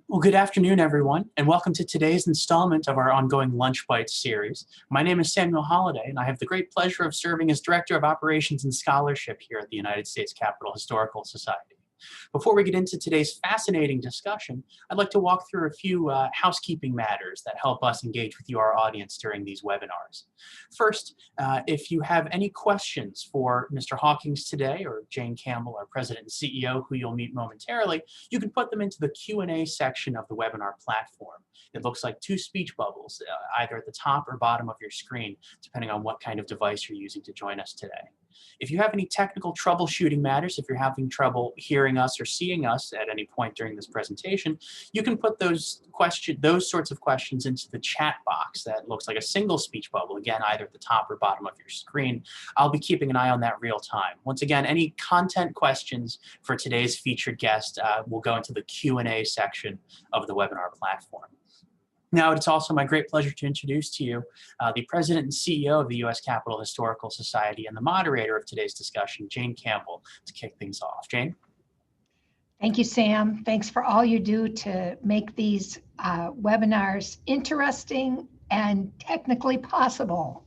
Well, good afternoon, everyone, and welcome to today's installment of our ongoing Lunch Bites series. My name is Samuel Holliday, and I have the great pleasure of serving as Director of Operations and Scholarship here at the United States Capitol Historical Society. Before we get into today's fascinating discussion, I'd like to walk through a few housekeeping matters that help us engage with you, our audience, during these webinars. First, if you have any questions for Mr. Hawkings today, or Jane Campbell, our President and CEO, who you'll meet momentarily, you can put them into the Q&A section of the webinar platform. It looks like two speech bubbles, either at the top or bottom of your screen, depending on what kind of device you're using to join us today. If you have any technical troubleshooting matters, if you're having trouble hearing us or seeing us at any point during this presentation, you can put those sorts of questions into the chat box that looks like a single speech bubble, again, either at the top or bottom of your screen. I'll be keeping an eye on that real time. Once again, any content questions for today's featured guest will go into the Q&A section of the webinar platform. Now, it's also my great pleasure to introduce to you the President and CEO of the U.S. Capitol Historical Society and the moderator of today's discussion, Jane Campbell, to kick things off. Jane? Thank you, Sam. Thanks for all you do to make these webinars interesting and technically possible.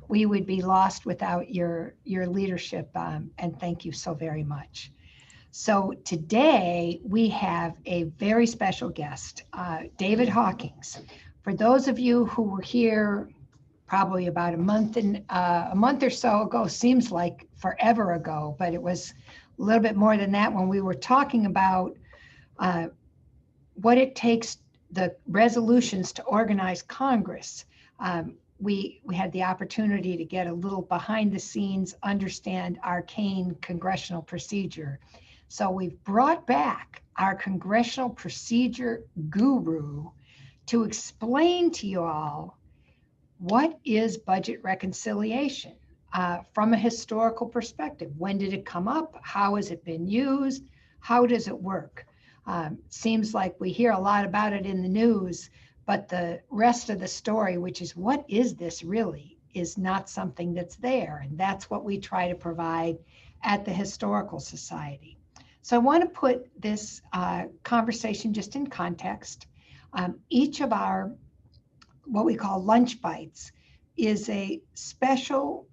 We would be lost without your leadership, and thank you so very much. So today we have a very special guest, David Hawkings. For those of you who were here probably about a month or so ago, seems like forever ago, but it was a little bit more than that when we were talking about what it takes, the resolutions to organize Congress. We had the opportunity to get a little behind the scenes, understand arcane congressional procedure. So we've brought back our congressional procedure guru to explain to you all what is budget reconciliation from a historical perspective. When did it come up? How has it been used? How does it work? Seems like we hear a lot about it in the news, but the rest of the story, which is what is this really, is not something that's there. And that's what we try to provide at the Historical Society. So I want to put this conversation just in context. Each of our, what we call lunch bites, is a special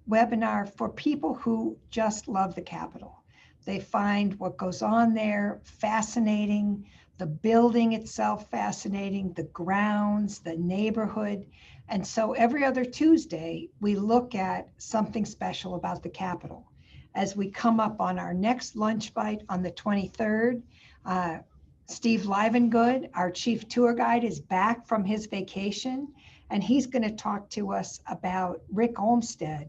webinar for people who just love the Capitol. They find what goes on there fascinating, the building itself fascinating, the grounds, the neighborhood. And so every other Tuesday, we look at something special about the Capitol. As we come up on our next lunch bite on the 23rd, Steve Livengood, our chief tour guide, is back from his vacation, and he's going to talk to us about Rick Olmsted,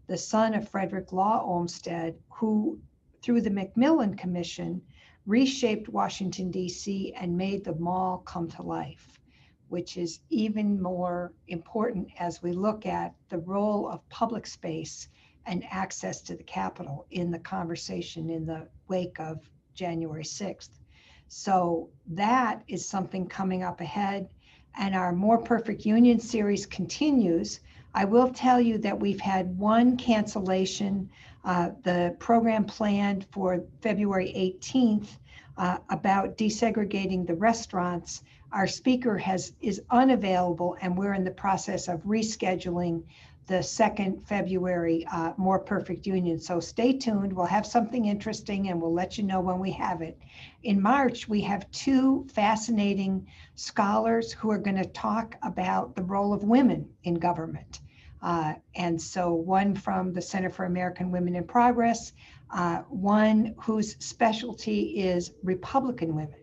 the son of Frederick Law Olmsted, who, through the Macmillan Commission, reshaped Washington, D.C. and made the mall come to life, which is even more important as we look at the role of public space and access to the Capitol in the conversation in the wake of January 6th. So that is something coming up ahead. And our More Perfect Union series continues. I will tell you that we've had one cancellation, the program planned for February 18th about desegregating the restaurants. Our speaker is unavailable, and we're in the process of rescheduling the 2nd February More Perfect Union. So stay tuned. We'll have something interesting and we'll let you know when we have it. In March, we have two fascinating scholars who are going to talk about the role of women in government. And so one from the Center for American Women in Progress, one whose specialty is Republican women.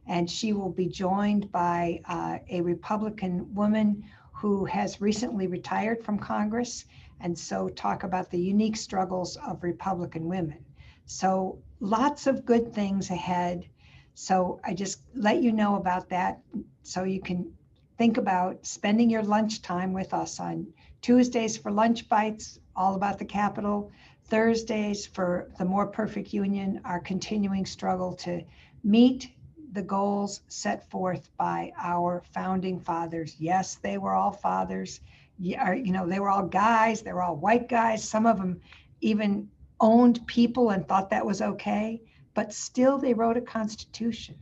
And she will be joined by a Republican woman who has recently retired from Congress, and so talk about the unique struggles of Republican women. So lots of good things ahead. So I just let you know about that so you can think about spending your lunchtime with us on Tuesdays for lunch bites, all about the Capitol, Thursdays for the More Perfect Union, our continuing struggle to meet the goals set forth by our founding fathers. Yes, they were all fathers. They were all guys. They were all white guys. Some of them even owned people and thought that was okay. but still they wrote a constitution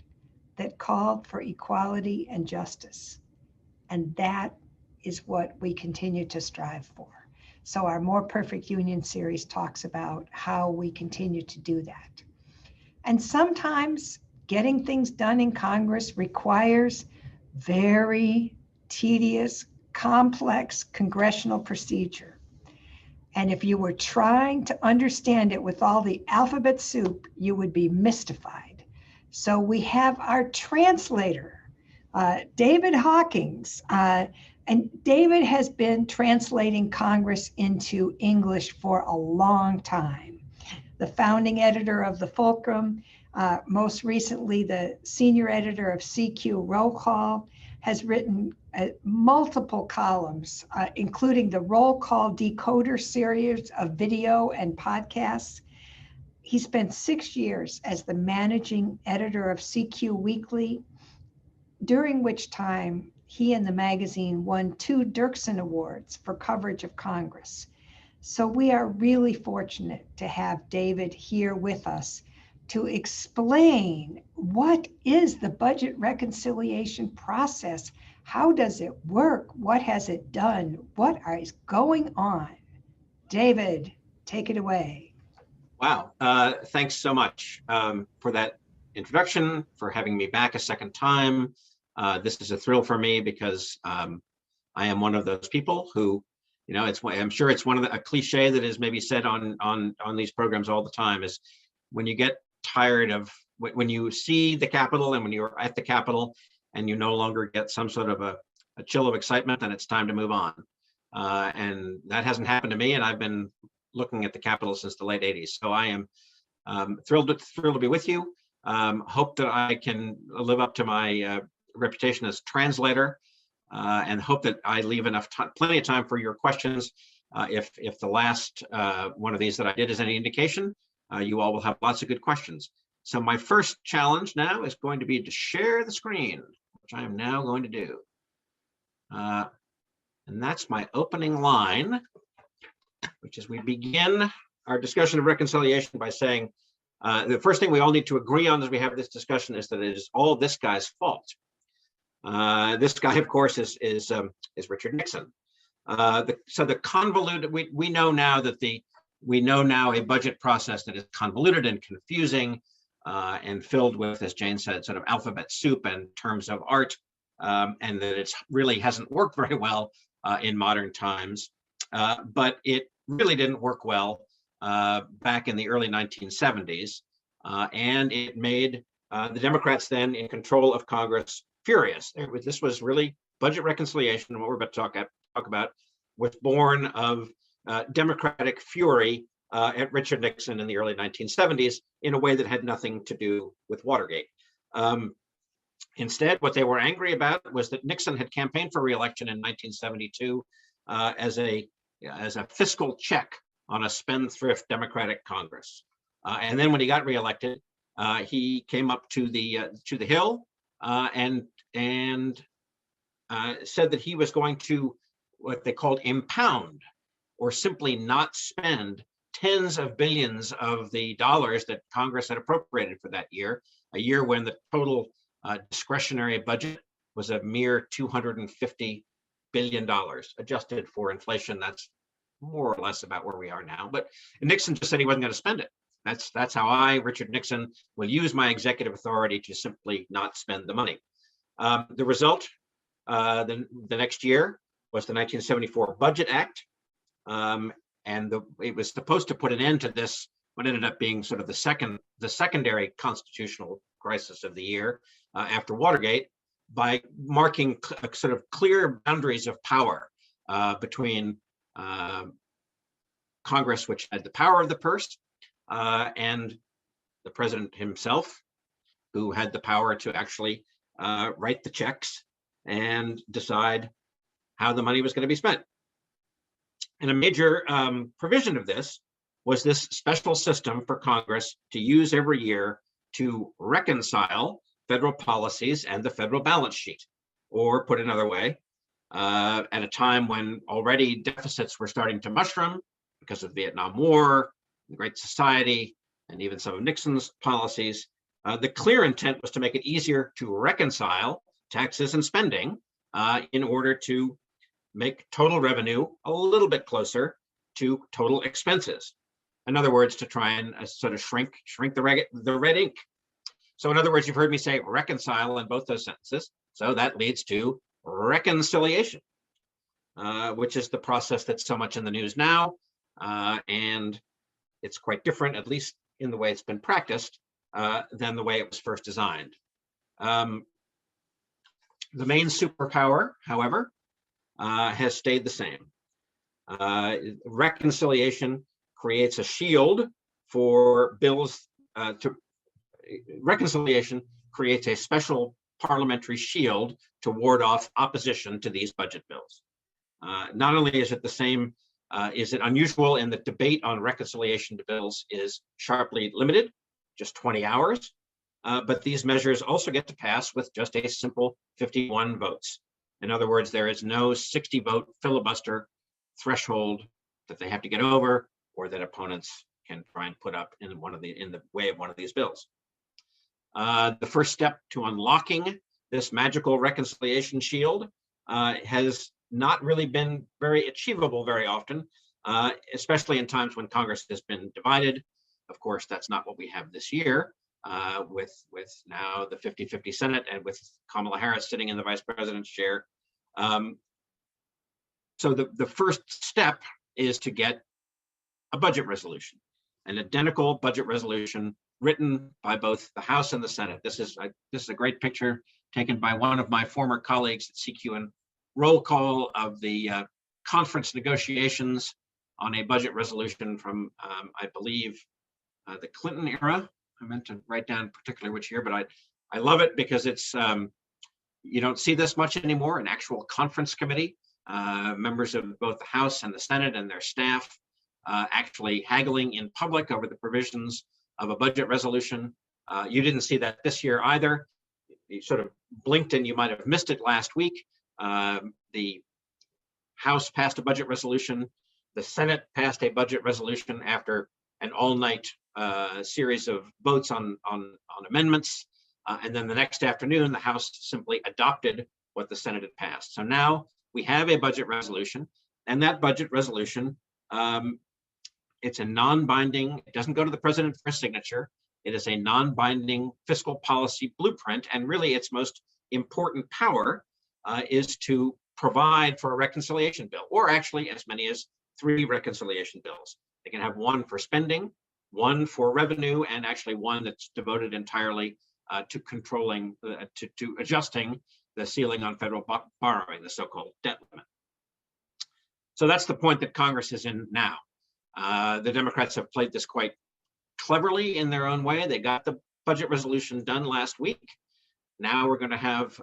that called for equality and justice. And that is what we continue to strive for. So our More Perfect Union series talks about how we continue to do that. And sometimes getting things done in Congress requires very tedious, complex congressional procedure. And if you were trying to understand it with all the alphabet soup, you would be mystified. So we have our translator, David Hawkings. And David has been translating Congress into English for a long time. The founding editor of the Fulcrum, most recently the senior editor of CQ Roll Call, has written multiple columns, including the Roll Call Decoder series of video and podcasts. He spent 6 years as the managing editor of CQ Weekly, during which time he and the magazine won 2 Dirksen Awards for coverage of Congress. So we are really fortunate to have David here with us to explain what is the budget reconciliation process? How does it work? What has it done? What is going on? David, take it away. Wow, thanks so much for that introduction, for having me back a second time. This is a thrill for me because I am one of those people who, I'm sure it's one of a cliche that is maybe said on these programs all the time, is when you get tired of, when you see the Capitol and when you're at the Capitol and you no longer get some sort of a chill of excitement, then it's time to move on. And that hasn't happened to me, and I've been looking at the Capitol since the late 80s. So I am thrilled to be with you. Hope that I can live up to my reputation as translator, and hope that I leave plenty of time for your questions. If the last one of these that I did is any indication, you all will have lots of good questions. So my first challenge now is going to be to share the screen, which I am now going to do. And that's my opening line, which is we begin our discussion of reconciliation by saying the first thing we all need to agree on as we have this discussion is that it is all this guy's fault. This guy, of course, is Richard Nixon. So the convoluted, we know now a budget process that is convoluted and confusing and filled with, as Jane said, sort of alphabet soup and terms of art, and that it really hasn't worked very well in modern times. But it really didn't work well back in the early 1970s, and it made the Democrats then in control of Congress furious. This was really budget reconciliation, and what we're about to talk about was born of Democratic fury at Richard Nixon in the early 1970s in a way that had nothing to do with Watergate. Instead, what they were angry about was that Nixon had campaigned for re-election in 1972 as a fiscal check on a spendthrift Democratic Congress. And then when he got reelected, he came up to the Hill and said that he was going to what they called impound, or simply not spend tens of billions of the dollars that Congress had appropriated for that year, a year when the total discretionary budget was a mere $250 billion. Adjusted for inflation, that's more or less about where we are now. But Nixon just said he wasn't going to spend it. That's how I, Richard Nixon, will use my executive authority to simply not spend the money. The result, the next year, was the 1974 Budget Act, and it was supposed to put an end to this, what ended up being sort of the secondary constitutional crisis of the year after Watergate, by marking sort of clear boundaries of power between Congress, which had the power of the purse, and the president himself, who had the power to actually write the checks and decide how the money was going to be spent. And a major provision of this was this special system for Congress to use every year to reconcile federal policies and the federal balance sheet. Or put another way, at a time when already deficits were starting to mushroom because of the Vietnam War, the Great Society, and even some of Nixon's policies, the clear intent was to make it easier to reconcile taxes and spending in order to make total revenue a little bit closer to total expenses. In other words, to try and sort of shrink the red ink. So in other words, you've heard me say reconcile in both those sentences. So that leads to reconciliation, which is the process that's so much in the news now. And it's quite different, at least in the way it's been practiced, than the way it was first designed. The main superpower, however, has stayed the same. Reconciliation creates a shield for bills reconciliation creates a special parliamentary shield to ward off opposition to these budget bills. Not only is it the same, is it unusual in that debate on reconciliation bills is sharply limited, just 20 hours, but these measures also get to pass with just a simple 51 votes. In other words, there is no 60-vote filibuster threshold that they have to get over or that opponents can try and put up in the way of one of these bills. The first step to unlocking this magical reconciliation shield has not really been very achievable very often, especially in times when Congress has been divided. Of course, that's not what we have this year with now the 50-50 Senate and with Kamala Harris sitting in the vice president's chair. So the first step is to get a budget resolution, an identical budget resolution written by both the House and the Senate. This is a great picture taken by one of my former colleagues at CQ roll call of the conference negotiations on a budget resolution from, I believe, the Clinton era. I meant to write down particularly which year, but I love it because it's, you don't see this much anymore, an actual conference committee, members of both the House and the Senate and their staff actually haggling in public over the provisions of a budget resolution. You didn't see that this year either. You sort of blinked and you might have missed it last week. The House passed a budget resolution. The Senate passed a budget resolution after an all-night series of votes on amendments. And then the next afternoon, the House simply adopted what the Senate had passed. So now we have a budget resolution, and that budget resolution, it's a non-binding, it doesn't go to the president for a signature. It is a non-binding fiscal policy blueprint, and really its most important power is to provide for a reconciliation bill, or actually as many as 3 reconciliation bills. They can have one for spending, one for revenue, and actually one that's devoted entirely to controlling, to adjusting the ceiling on federal borrowing, the so-called debt limit. So that's the point that Congress is in now. The Democrats have played this quite cleverly in their own way. They got the budget resolution done last week. Now we're going to have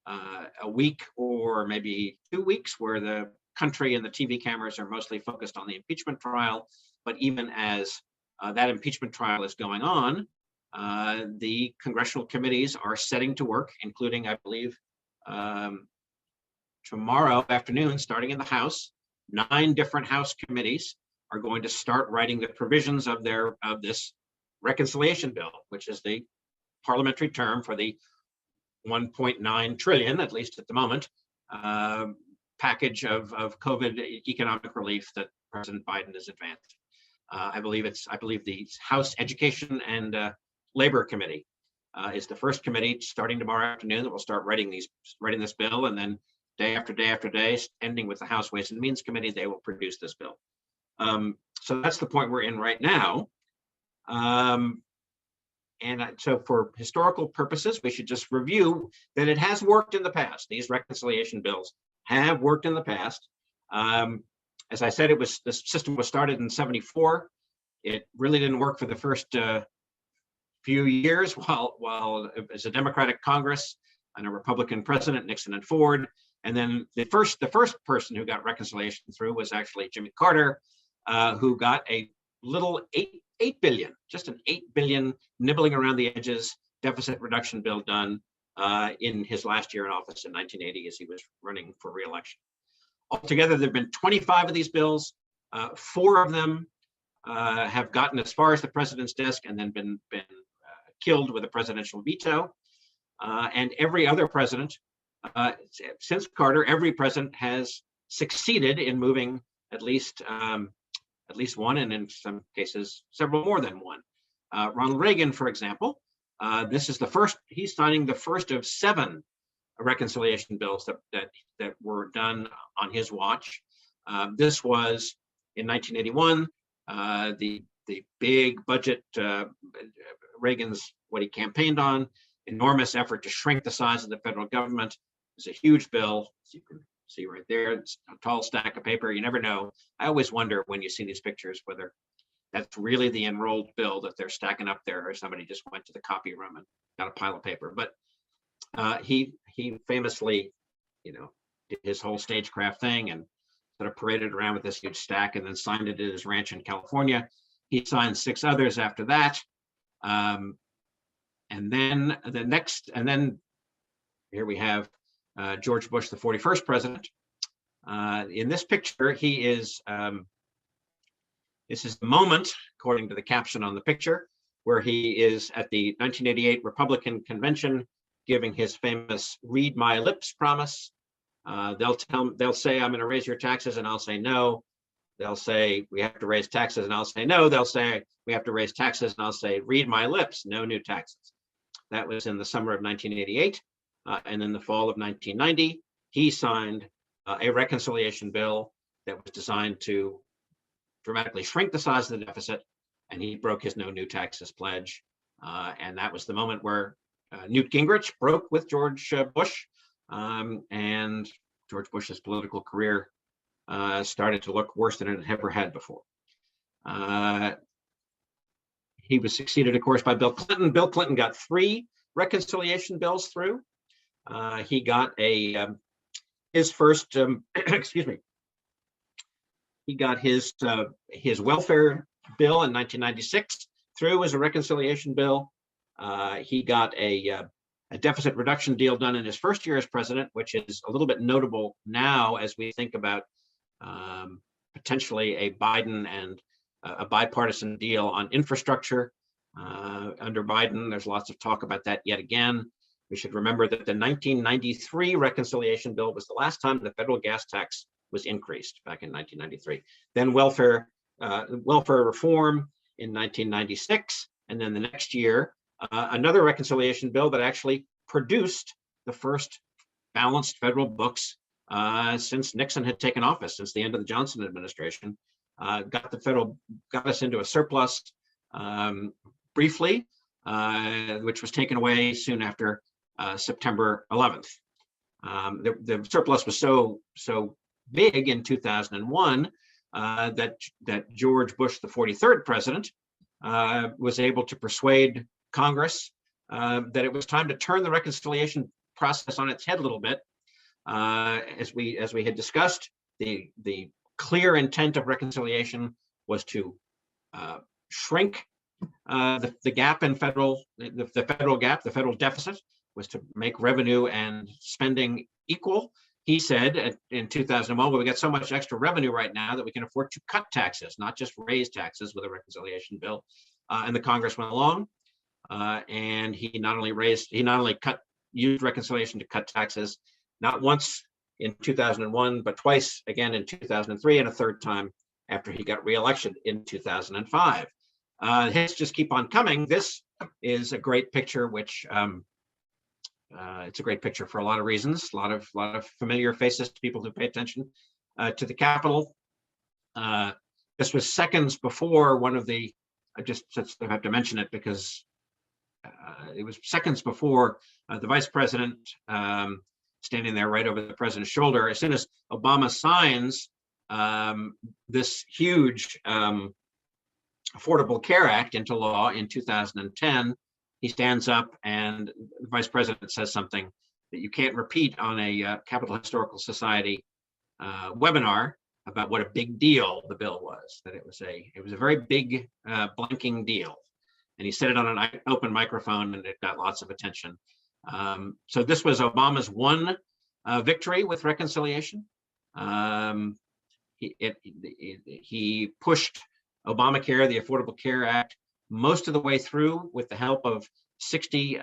a week or maybe 2 weeks where the country and the TV cameras are mostly focused on the impeachment trial. But even as that impeachment trial is going on, the congressional committees are setting to work, including, I believe, tomorrow afternoon, starting in the House. 9 different House committees are going to start writing the provisions of this reconciliation bill, which is the parliamentary term for the 1.9 trillion, at least at the moment, package of COVID economic relief that President Biden has advanced. I believe the House Education and Labor Committee is the first committee starting tomorrow afternoon that will start writing this bill, and then day after day after day, ending with the House Ways and Means Committee, they will produce this bill. So that's the point we're in right now. So for historical purposes, we should just review that it has worked in the past. These reconciliation bills have worked in the past. As I said, the system was started in '74. It really didn't work for the first few years while it was a Democratic Congress and a Republican president, Nixon and Ford. And then the first person who got reconciliation through was actually Jimmy Carter, who got a little 8 billion, just an 8 billion nibbling around the edges deficit reduction bill done in his last year in office in 1980 as he was running for re-election. Altogether, there have been 25 of these bills. 4 of them have gotten as far as the president's desk and then been killed with a presidential veto. And every other president since Carter, every president has succeeded in moving at least one, and in some cases, several more than one. Ronald Reagan, for example, this is the first, he's signing the first of 7 reconciliation bills that were done on his watch. This was in 1981, the big budget, Reagan's, what he campaigned on, enormous effort to shrink the size of the federal government. It's a huge bill, as you can see right there. It's a tall stack of paper. You never know. I always wonder when you see these pictures whether that's really the enrolled bill that they're stacking up there, or somebody just went to the copy room and got a pile of paper. But he famously, did his whole stagecraft thing and sort of paraded around with this huge stack and then signed it at his ranch in California. He signed 6 others after that. And then here we have George Bush, the 41st president. In this picture, he is, this is the moment, according to the caption on the picture, where he is at the 1988 Republican convention giving his famous "read my lips" promise. They'll say, "I'm going to raise your taxes," and I'll say no. They'll say, "We have to raise taxes," and I'll say no. They'll say, "We have to raise taxes," and I'll say, "Read my lips, no new taxes." That was in the summer of 1988. And in the fall of 1990, he signed a reconciliation bill that was designed to dramatically shrink the size of the deficit, and he broke his no new taxes pledge. And that was the moment where Newt Gingrich broke with George Bush, and George Bush's political career started to look worse than it ever had before. He was succeeded, of course, by Bill Clinton. Bill Clinton got 3 reconciliation bills through. He got his first, excuse me, he got his welfare bill in 1996 through as a reconciliation bill. He got a deficit reduction deal done in his first year as president, which is a little bit notable now as we think about potentially a Biden and a bipartisan deal on infrastructure. Under Biden, there's lots of talk about that yet again. We should remember that the 1993 reconciliation bill was the last time the federal gas tax was increased, back in 1993. Then welfare reform in 1996, and then the next year, another reconciliation bill that actually produced the first balanced federal books since Nixon had taken office, since the end of the Johnson administration. Got us into a surplus briefly, which was taken away soon after September 11th. The surplus was so big in 2001 that George Bush, the 43rd president, was able to persuade Congress that it was time to turn the reconciliation process on its head a little bit. As we had discussed, the clear intent of reconciliation was to shrink the gap in the federal deficit was to make revenue and spending equal. He said in 2001, well, we got so much extra revenue right now that we can afford to cut taxes, not just raise taxes with a reconciliation bill. And the Congress went along, and he not only used reconciliation to cut taxes, not once in 2001, but twice again in 2003, and a third time after he got reelected in 2005. Hits just keep on coming. This is a great picture, which it's a great picture for a lot of reasons. A lot of familiar faces to people who pay attention to the Capitol. This was seconds before one of the. I have to mention it because it was seconds before the vice president standing there right over the president's shoulder. As soon as Obama signs this huge Affordable Care Act into law in 2010, he stands up and the vice president says something that you can't repeat on a Capitol Historical Society webinar about what a big deal the bill was. That it was a very big blanking deal, and he said it on an open microphone, and it got lots of attention. So this was Obama's one victory with reconciliation. He pushed Obamacare, the Affordable Care Act, most of the way through with the help of 60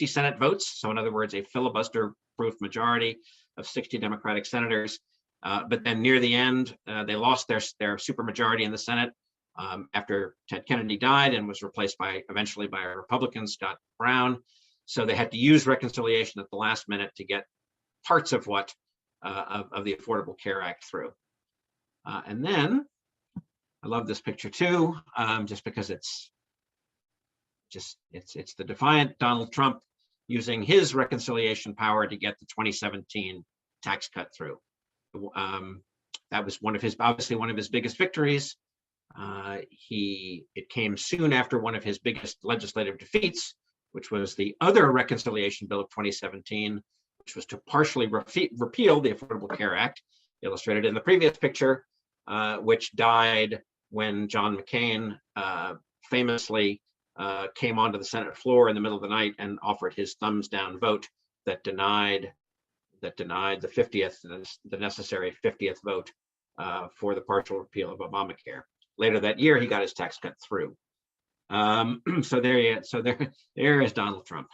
Senate votes. So in other words, a filibuster-proof majority of 60 Democratic senators. But then near the end, they lost their supermajority in the Senate after Ted Kennedy died and was replaced eventually by a Republican, Scott Brown. So they had to use reconciliation at the last minute to get parts of what of the Affordable Care Act through. And then I love this picture too, just because it's the defiant Donald Trump using his reconciliation power to get the 2017 tax cut through. That was obviously one of his biggest victories. It came soon after one of his biggest legislative defeats, which was the other reconciliation bill of 2017, which was to partially repeal the Affordable Care Act, illustrated in the previous picture, which died when John McCain famously came onto the Senate floor in the middle of the night and offered his thumbs down vote that denied the 50th, the necessary 50th vote for the partial repeal of Obamacare. Later that year, he got his tax cut through. So there is Donald Trump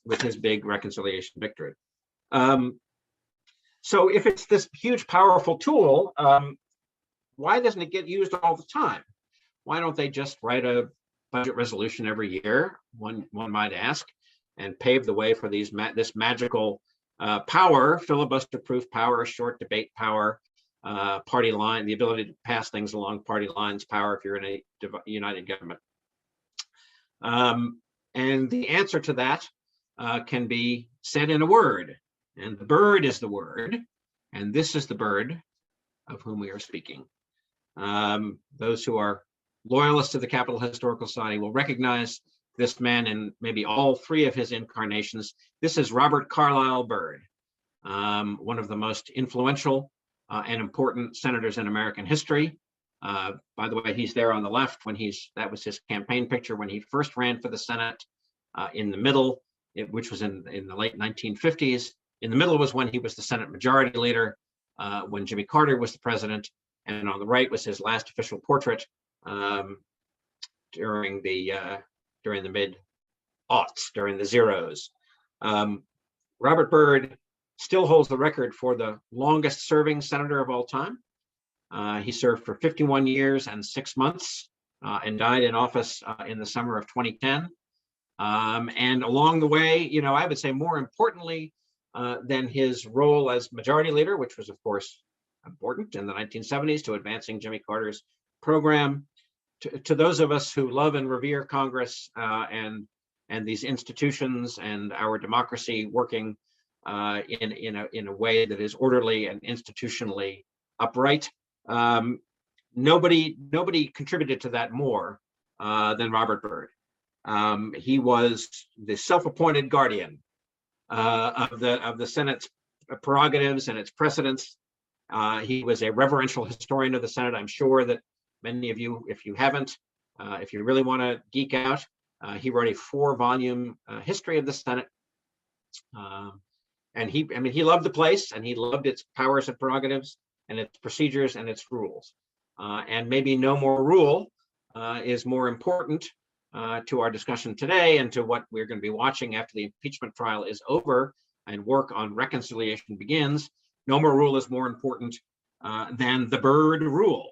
with his big reconciliation victory. So if it's this huge, powerful tool, why doesn't it get used all the time? Why don't they just write a budget resolution every year, one might ask, and pave the way for this magical power, filibuster-proof power, short debate power, party line, the ability to pass things along party lines power if you're in a united government. And the answer to that can be said in a word, and the bird is the word, and this is the bird of whom we are speaking. Those who are loyalists to the Capitol Historical Society will recognize this man in maybe all three of his incarnations. This is Robert Carlyle Byrd, one of the most influential and important senators in American history. By the way, he's there on the left that was his campaign picture when he first ran for the Senate. In the middle, which was in the late 1950s, in the middle was when he was the Senate Majority Leader, when Jimmy Carter was the president, and on the right was his last official portrait during the mid-aughts, during the zeros. Robert Byrd still holds the record for the longest serving senator of all time. He served for 51 years and 6 months and died in office in the summer of 2010. And along the way, I would say more importantly than his role as majority leader, which was of course important in the 1970s to advancing Jimmy Carter's program, to those of us who love and revere Congress and these institutions and our democracy working in a way that is orderly and institutionally upright. Nobody contributed to that more than Robert Byrd. He was the self-appointed guardian of the Senate's prerogatives and its precedents. He was a reverential historian of the Senate. I'm sure that many of you, if you haven't, if you really want to geek out, he wrote a 4-volume history of the Senate. And he loved the place, and he loved its powers and prerogatives and its procedures and its rules. And maybe no more rule is more important to our discussion today and to what we're going to be watching after the impeachment trial is over and work on reconciliation begins. No more rule is more important than the Byrd Rule,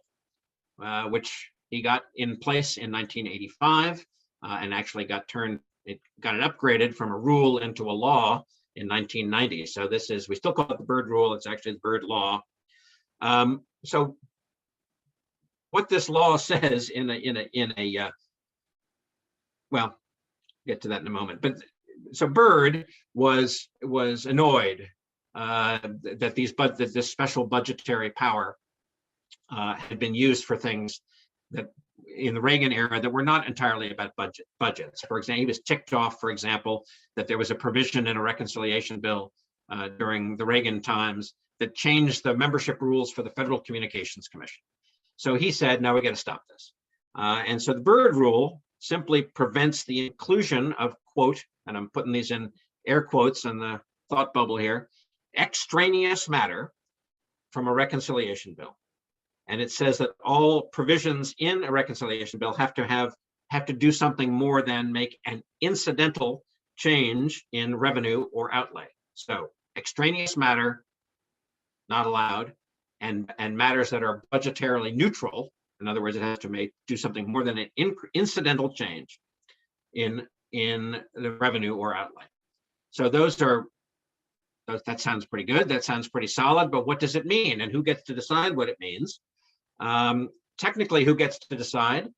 which he got in place in 1985 and actually got it upgraded from a rule into a law in 1990. So we still call it the Byrd Rule. It's actually the Byrd Law. So what this law says well, get to that in a moment. But so Byrd was annoyed that this special budgetary power had been used for things that in the Reagan era that were not entirely about budgets. For example, he was ticked off, for example, that there was a provision in a reconciliation bill during the Reagan times that changed the membership rules for the Federal Communications Commission. So he said, "No, we got to stop this." And so the Byrd Rule simply prevents the inclusion of, quote, and I'm putting these in air quotes on the thought bubble here, extraneous matter from a reconciliation bill. and it says that all provisions in a reconciliation bill have to do something more than make an incidental change in revenue or outlay. So extraneous matter, not allowed, and matters that are budgetarily neutral. In other words, it has to do something more than an incidental change in the revenue or outlay. So that sounds pretty good. That sounds pretty solid, but what does it mean? And who gets to decide what it means? Technically, who gets to decide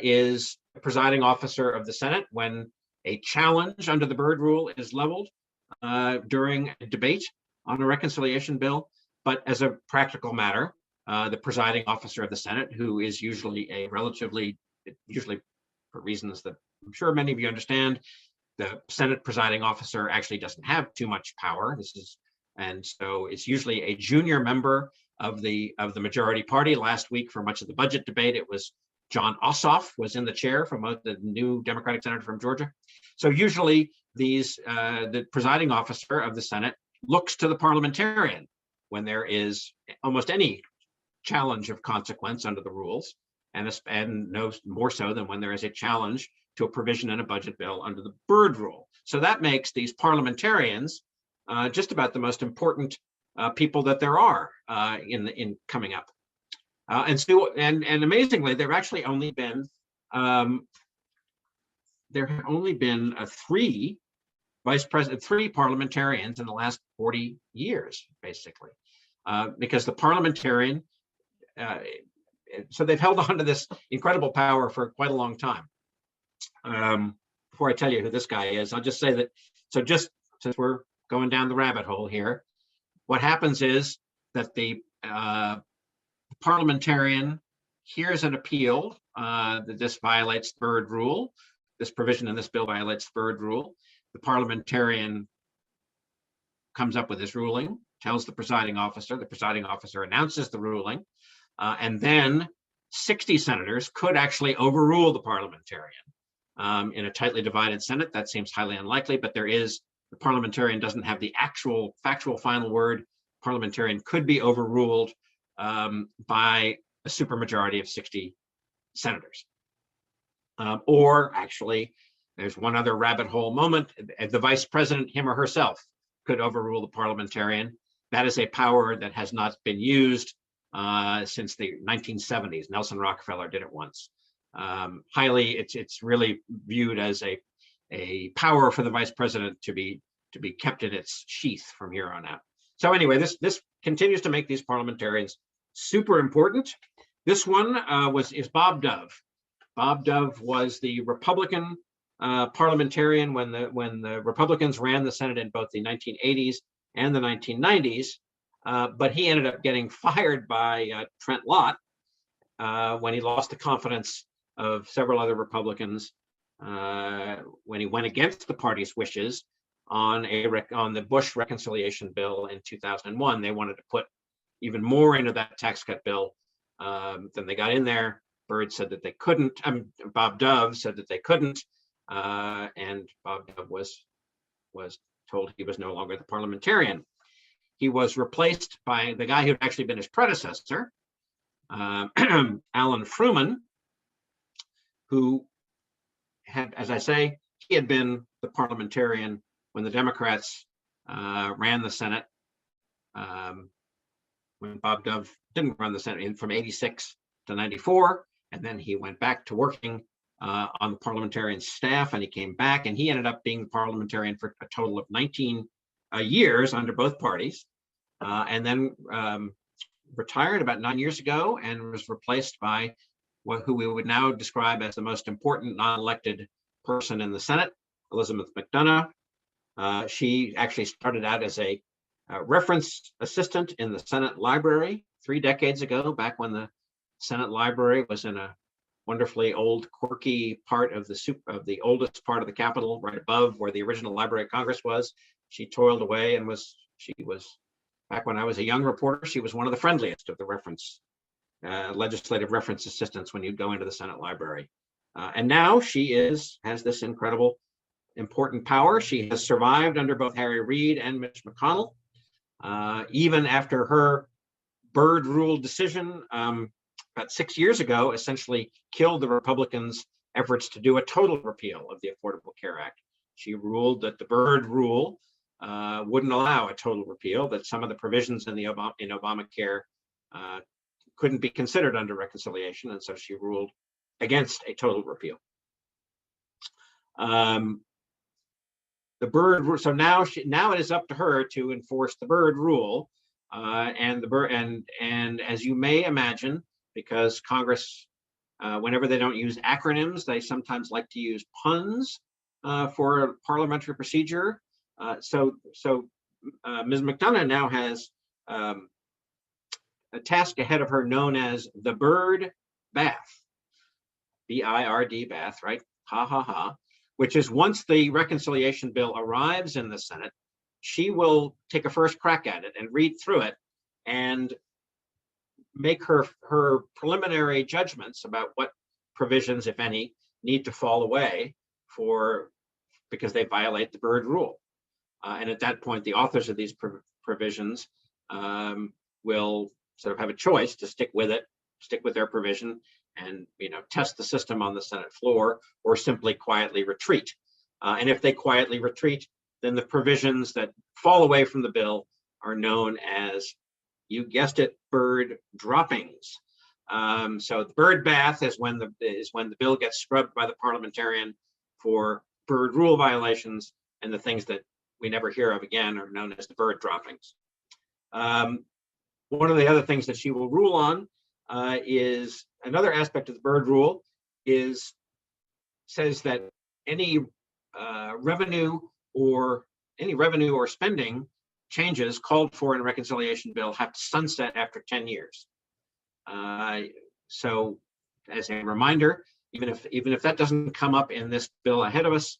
is the presiding officer of the Senate when a challenge under the Byrd Rule is leveled during a debate on a reconciliation bill. But as a practical matter, the presiding officer of the Senate, who is usually usually for reasons that I'm sure many of you understand, the Senate presiding officer actually doesn't have too much power. And so it's usually a junior member of the majority party. Last week, for much of the budget debate, it was John Ossoff was in the chair from the new Democratic senator from Georgia. So usually the presiding officer of the Senate looks to the parliamentarian when there is almost any challenge of consequence under the rules, and no more so than when there is a challenge to a provision in a budget bill under the Byrd Rule. So that makes these parliamentarians just about the most important people that there are in coming up. And amazingly, there have actually only been three parliamentarians in the last 40 years, basically, because the parliamentarian. So they've held on to this incredible power for quite a long time. Before I tell you who this guy is, I'll just say that. So just since we're going down the rabbit hole here, what happens is that the parliamentarian hears an appeal that this violates the Byrd Rule. This provision in this bill violates the Byrd Rule. The parliamentarian comes up with his ruling, tells the presiding officer announces the ruling, and then 60 senators could actually overrule the parliamentarian. In a tightly divided Senate, that seems highly unlikely, but the parliamentarian doesn't have the actual factual final word. Parliamentarian could be overruled by a supermajority of 60 senators. Or actually, there's one other rabbit hole moment. The vice president, him or herself, could overrule the parliamentarian. That is a power that has not been used since the 1970s. Nelson Rockefeller did it once. It's really viewed as a power for the vice president to be kept in its sheath from here on out. So anyway, this continues to make these parliamentarians super important. This one is Bob Dove. Bob Dove was the Republican parliamentarian when the Republicans ran the Senate in both the 1980s and the 1990s, but he ended up getting fired by Trent Lott when he lost the confidence of several other Republicans when he went against the party's wishes on the Bush reconciliation bill in 2001. They wanted to put even more into that tax cut bill than they got in there. Byrd said that they couldn't. Bob Dove said that they couldn't, and Bob Dove was told he was no longer the parliamentarian. He was replaced by the guy who had actually been his predecessor, Alan Fruman, who had, as I say, he had been the parliamentarian when the Democrats ran the Senate, when Bob Dove didn't run the Senate from 86 to 94. And then he went back to working on the parliamentarian staff, and he came back, and he ended up being the parliamentarian for a total of 19 years under both parties, and then retired about 9 years ago and was replaced by who we would now describe as the most important non-elected person in the Senate, Elizabeth McDonough. She actually started out as a reference assistant in the Senate library 3 decades ago, back when the Senate library was in a wonderfully old, quirky part of the oldest part of the Capitol, right above where the original Library of Congress was. She toiled away and she was, back when I was a young reporter, she was one of the friendliest of the legislative reference assistants when you'd go into the Senate library. And now she has this incredible, important power. She has survived under both Harry Reid and Mitch McConnell, even after her Byrd rule decision about 6 years ago essentially killed the Republicans' efforts to do a total repeal of the Affordable Care Act. She ruled that the Byrd rule wouldn't allow a total repeal, that some of the provisions in Obamacare couldn't be considered under reconciliation, and so she ruled against a total repeal. The Byrd, so now it is up to her to enforce the Byrd rule, and as you may imagine, because Congress, whenever they don't use acronyms, they sometimes like to use puns for parliamentary procedure. So Ms. McDonough now has a task ahead of her known as the Byrd bath, B-I-R-D bath, right? Ha ha ha. Which is, once the reconciliation bill arrives in the Senate, she will take a first crack at it and read through it and make her preliminary judgments about what provisions, if any, need to fall away because they violate the Byrd rule. And at that point, the authors of these provisions will sort of have a choice to stick with their provision and test the system on the Senate floor, or simply quietly retreat. And if they quietly retreat, then the provisions that fall away from the bill are known as, you guessed it, Byrd droppings. So the Byrd bath is when the bill gets scrubbed by the parliamentarian for Byrd rule violations, and the things that we never hear of again are known as the Byrd droppings. One of the other things that she will rule on is another aspect of the Byrd rule says that any revenue or spending changes called for in a reconciliation bill have to sunset after 10 years. So as a reminder, even if that doesn't come up in this bill ahead of us,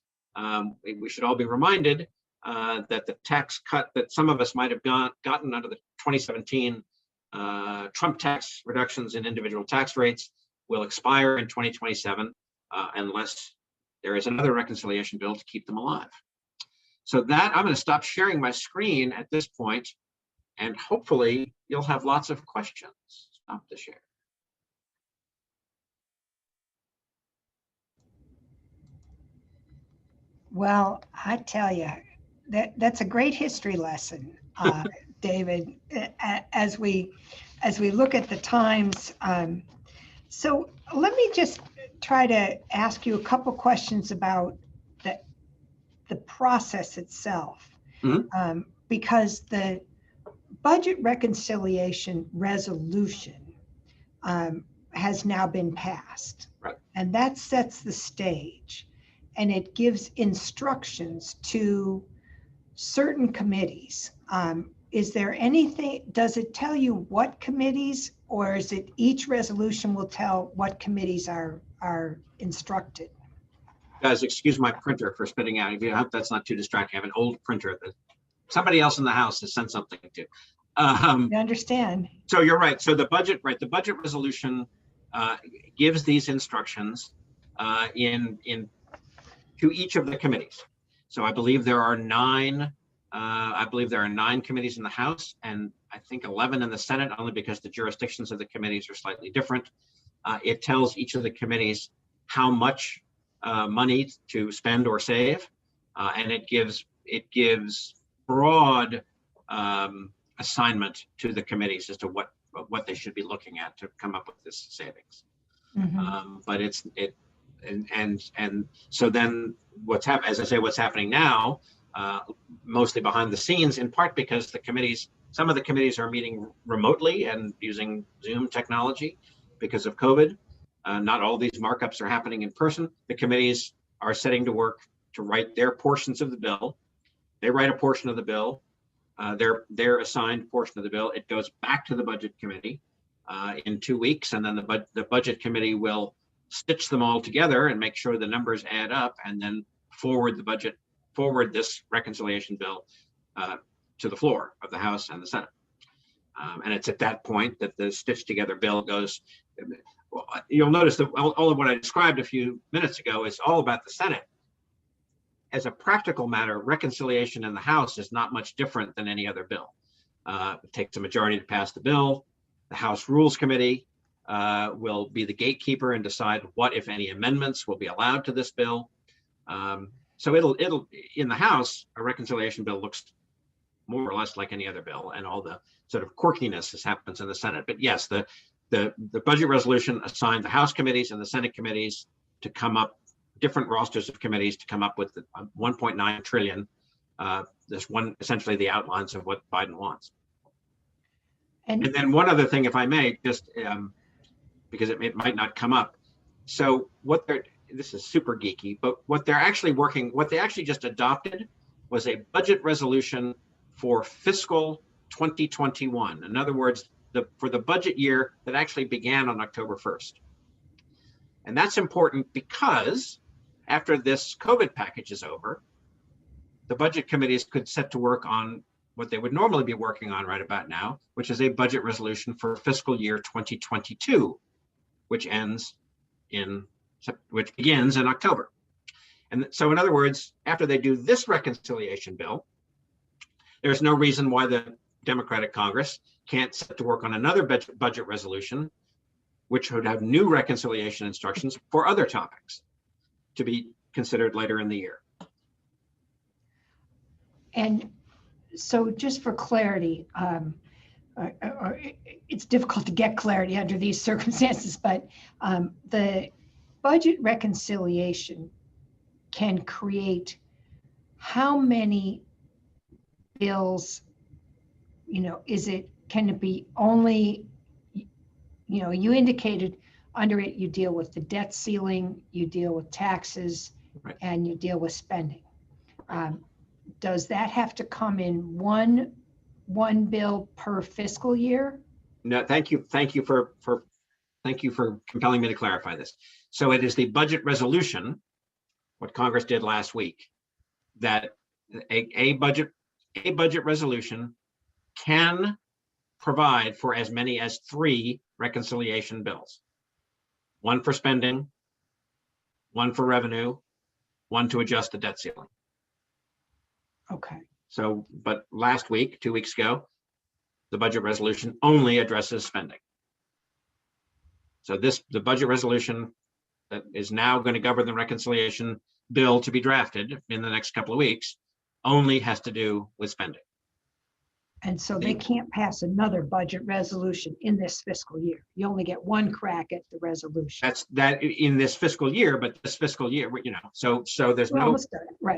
we should all be reminded that the tax cut that some of us might have gotten under the 2017 Trump tax reductions in individual tax rates will expire in 2027 unless there is another reconciliation bill to keep them alive. So that, I'm going to stop sharing my screen at this point, and hopefully you'll have lots of questions. Stop the share. Well, I tell you, that's a great history lesson, David, as we look at the times. So let me just try to ask you a couple questions about the process itself, Mm-hmm. Because the budget reconciliation resolution has now been passed, right, and that sets the stage, and it gives instructions to certain committees. Is there anything, does it tell you what committees, or is it each resolution will tell what committees are instructed? Guys, excuse my printer for spitting out. I hope that's not too distracting. I have an old printer that somebody else in the house has sent something to. I understand. So you're right. So the budget resolution gives these instructions to each of the committees. So I believe there are 9 committees in the House, and I think 11 in the Senate, only because the jurisdictions of the committees are slightly different. It tells each of the committees how much money to spend or save, and it gives broad assignment to the committees as to what they should be looking at to come up with this savings. Mm-hmm. But so then what's happening now, mostly behind the scenes, in part because some of the committees are meeting remotely and using Zoom technology because of COVID. Not all these markups are happening in person. The committees are setting to work to write their portions of the bill. They write a portion of the bill, their assigned portion of the bill. It goes back to the Budget Committee in 2 weeks, and then the Budget Committee will stitch them all together and make sure the numbers add up, and then forward this reconciliation bill to the floor of the House and the Senate. And it's at that point that the stitched together bill goes. Well, you'll notice that all of what I described a few minutes ago is all about the Senate. As a practical matter, reconciliation in the House is not much different than any other bill. It takes a majority to pass the bill. The House Rules Committee will be the gatekeeper and decide what, if any, amendments will be allowed to this bill. So it'll in the House, a reconciliation bill looks more or less like any other bill, and all the sort of quirkiness happens in the Senate. But yes, the budget resolution assigned the House committees and the Senate committees to come up, different rosters of committees to come up with the 1.9 trillion. This one, essentially the outlines of what Biden wants. And then one other thing, if I may, just because it might not come up. So this is super geeky, but what they actually just adopted was a budget resolution for fiscal 2021. In other words, for the budget year that actually began on October 1st. And that's important because after this COVID package is over, the budget committees could set to work on what they would normally be working on right about now, which is a budget resolution for fiscal year 2022, which begins in October. And so in other words, after they do this reconciliation bill, there's no reason why the Democratic Congress can't set to work on another budget resolution, which would have new reconciliation instructions for other topics to be considered later in the year. And so just for clarity, it's difficult to get clarity under these circumstances, but the budget reconciliation can create how many bills, can it be only, you indicated under it, you deal with the debt ceiling, you deal with taxes, right, and you deal with spending. Does that have to come in one bill per fiscal year? No, thank you for compelling me to clarify this. So it is the budget resolution, what Congress did last week, that a budget resolution can provide for as many as 3 reconciliation bills. One for spending, one for revenue, one to adjust the debt ceiling. Okay. So, but last week, 2 weeks ago, the budget resolution only addresses spending. So the budget resolution that is now going to govern the reconciliation bill to be drafted in the next couple of weeks only has to do with spending. And so they can't pass another budget resolution in this fiscal year. You only get one crack at the resolution. That's that in this fiscal year, but this fiscal year, so there's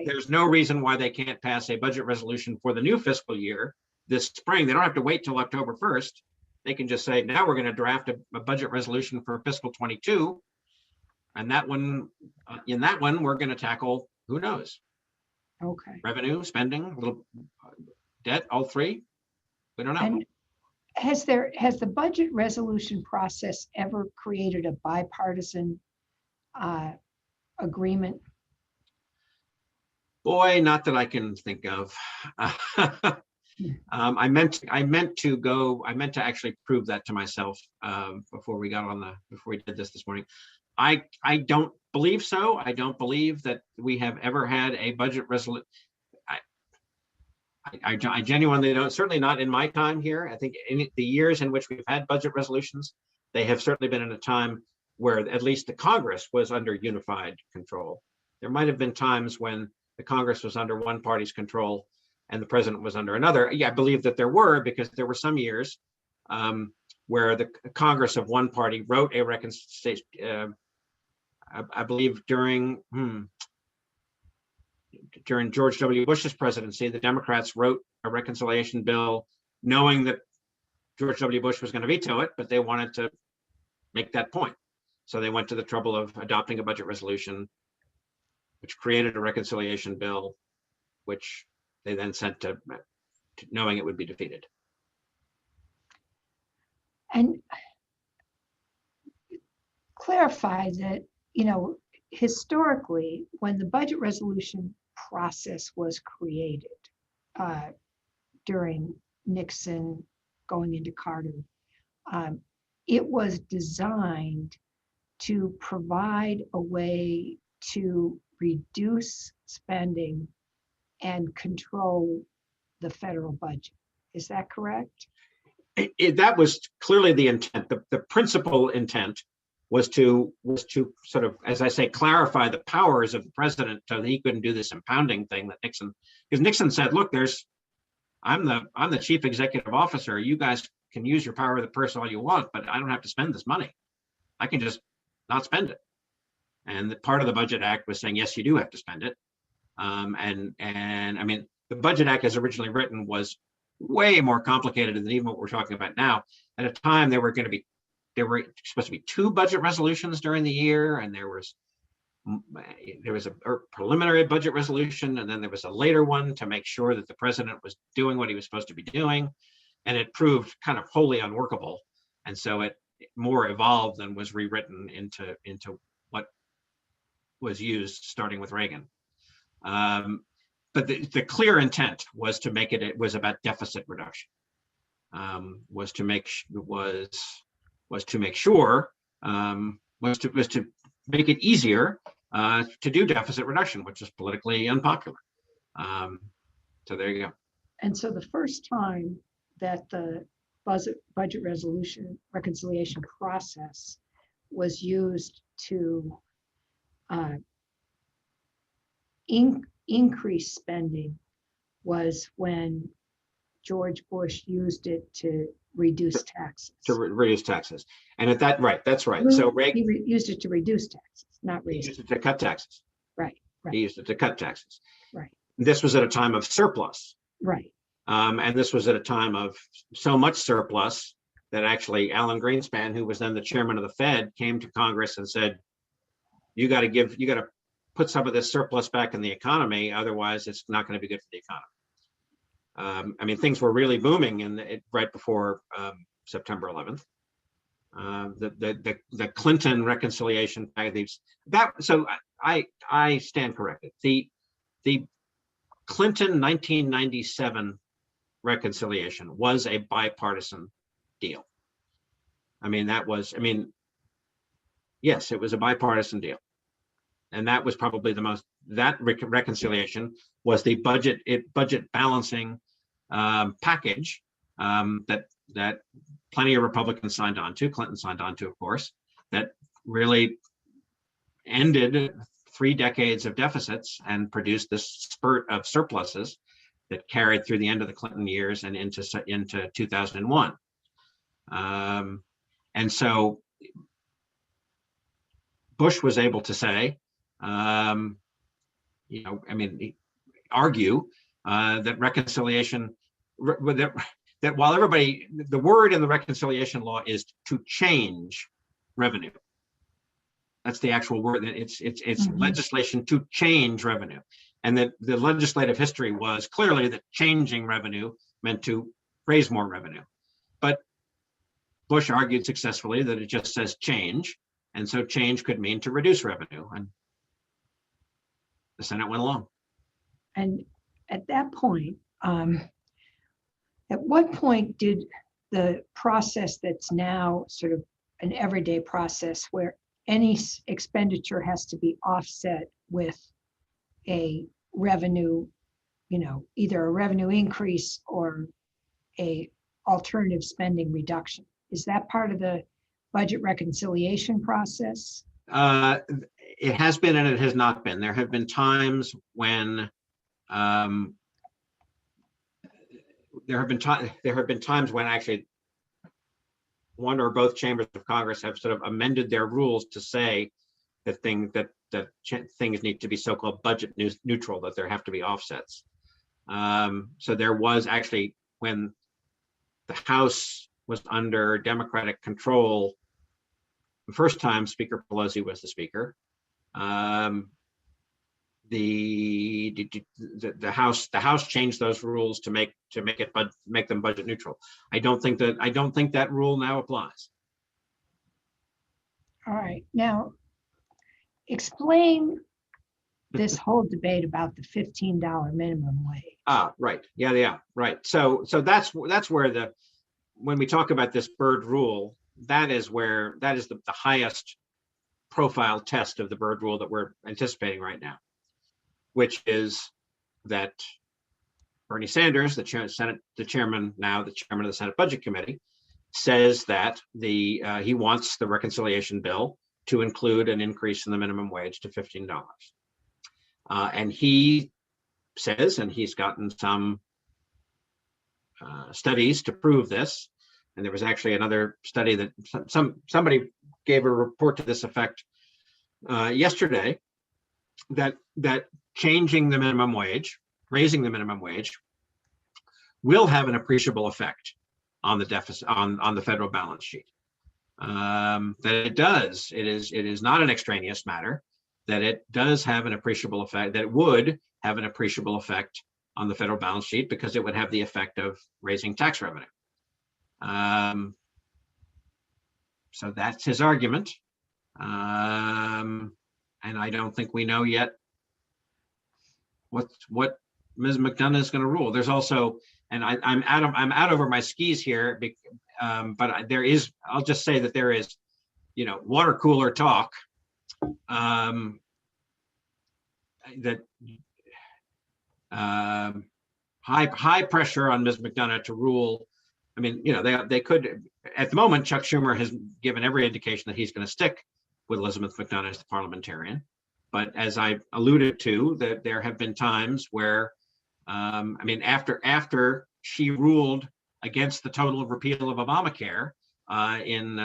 there's no reason why they can't pass a budget resolution for the new fiscal year this spring. They don't have to wait till October 1st. They can just say, now we're going to draft a budget resolution for fiscal 22. And that one, in that one, we're going to tackle, who knows? Okay. Revenue, spending, little debt, all 3. We don't know. And has the budget resolution process ever created a bipartisan agreement? Boy, not that I can think of. I meant to actually prove that to myself before we did this morning. I don't believe so. I don't believe that we have ever had a budget resolution. I genuinely don't, certainly not in my time here. I think in the years in which we've had budget resolutions, they have certainly been in a time where at least the Congress was under unified control. There might have been times when the Congress was under one party's control and the president was under another. Yeah, I believe that there were, because there were some years where the Congress of one party wrote a reconciliation. I believe during George W. Bush's presidency, the Democrats wrote a reconciliation bill knowing that George W. Bush was going to veto it, but they wanted to make that point. So they went to the trouble of adopting a budget resolution, which created a reconciliation bill, which they then sent to knowing it would be defeated. And clarify that, historically, when the budget resolution process was created during Nixon going into Carter, it was designed to provide a way to reduce spending and control the federal budget. Is that correct? that was clearly the intent. The principal intent was to sort of, as I say, clarify the powers of the president so that he couldn't do this impounding thing that Nixon, because Nixon said, look, I'm the chief executive officer. You guys can use your power of the purse all you want, but I don't have to spend this money. I can just not spend it. And the part of the Budget Act was saying, yes, you do have to spend it. And I mean, the Budget Act as originally written was way more complicated than even what we're talking about now. At a time, there were supposed to be 2 budget resolutions during the year, and there was a preliminary budget resolution, and then there was a later one to make sure that the president was doing what he was supposed to be doing, and it proved kind of wholly unworkable. And so it more evolved than was rewritten into what was used starting with Reagan. But the clear intent was to make it was about deficit reduction, was to make it easier to do deficit reduction, which is politically unpopular. So there you go. And so the first time that the budget resolution reconciliation process was used to increase spending was when George Bush used it to reduce taxes. Reduce taxes. And at that, right, that's right. So Reagan used it to reduce taxes, not raise. He used it to cut taxes. Right. He used it to cut taxes. Right. This was at a time of surplus. Right. And this was at a time of so much surplus that actually Alan Greenspan, who was then the chairman of the Fed, came to Congress and said, you got to put some of this surplus back in the economy, otherwise it's not going to be good for the economy. I mean, things were really booming right before September 11th. The Clinton reconciliation package, so I stand corrected. The Clinton 1997 reconciliation was a bipartisan deal. Yes, it was a bipartisan deal. And that was probably that reconciliation was the budget balancing package that plenty of Republicans signed on to, Clinton signed on to, of course, that really ended 3 decades of deficits and produced this spurt of surpluses that carried through the end of the Clinton years and into 2001. And so Bush was able to say, argue that reconciliation, that while the word in the reconciliation law is to change revenue. That's the actual word. It's legislation to change revenue. And that the legislative history was clearly that changing revenue meant to raise more revenue. But Bush argued successfully that it just says change. And so change could mean to reduce revenue. And the Senate went along. And at that point, at what point did the process that's now sort of an everyday process where any expenditure has to be offset with a revenue, either a revenue increase or a alternative spending reduction? Is that part of the budget reconciliation process? It has been and it has not been. There have been times when actually one or both chambers of Congress have sort of amended their rules to say that things need to be so-called budget neutral, that there have to be offsets. So there was actually, when the House was under Democratic control, the first time Speaker Pelosi was the speaker, the House changed those rules to make them budget neutral. I don't think that rule now applies. All right, now explain this whole debate about the $15 minimum wage. Right. Yeah, right. So that's where when we talk about this Byrd rule, that is the highest profile test of the Byrd rule that we're anticipating right now, which is that Bernie Sanders, the chairman of the Senate Budget Committee, says that he wants the reconciliation bill to include an increase in the minimum wage to $15. And he says, and he's gotten some studies to prove this, and there was actually another study that somebody gave a report to this effect yesterday, that changing the minimum wage, raising the minimum wage, will have an appreciable effect on the deficit, on the federal balance sheet. That it does. It is not an extraneous matter. That it does have an appreciable effect. That it would have an appreciable effect on the federal balance sheet because it would have the effect of raising tax revenue. So that's his argument. And I don't think we know yet what Ms. McDonough is going to rule. There's also, and I'm out over my skis here, but there is, I'll just say that there is, water cooler talk that high pressure on Ms. McDonough to rule. I mean, they could, at the moment, Chuck Schumer has given every indication that he's going to stick with Elizabeth McDonough as the parliamentarian. But as I alluded to, that there have been times where, after she ruled against the total repeal of Obamacare in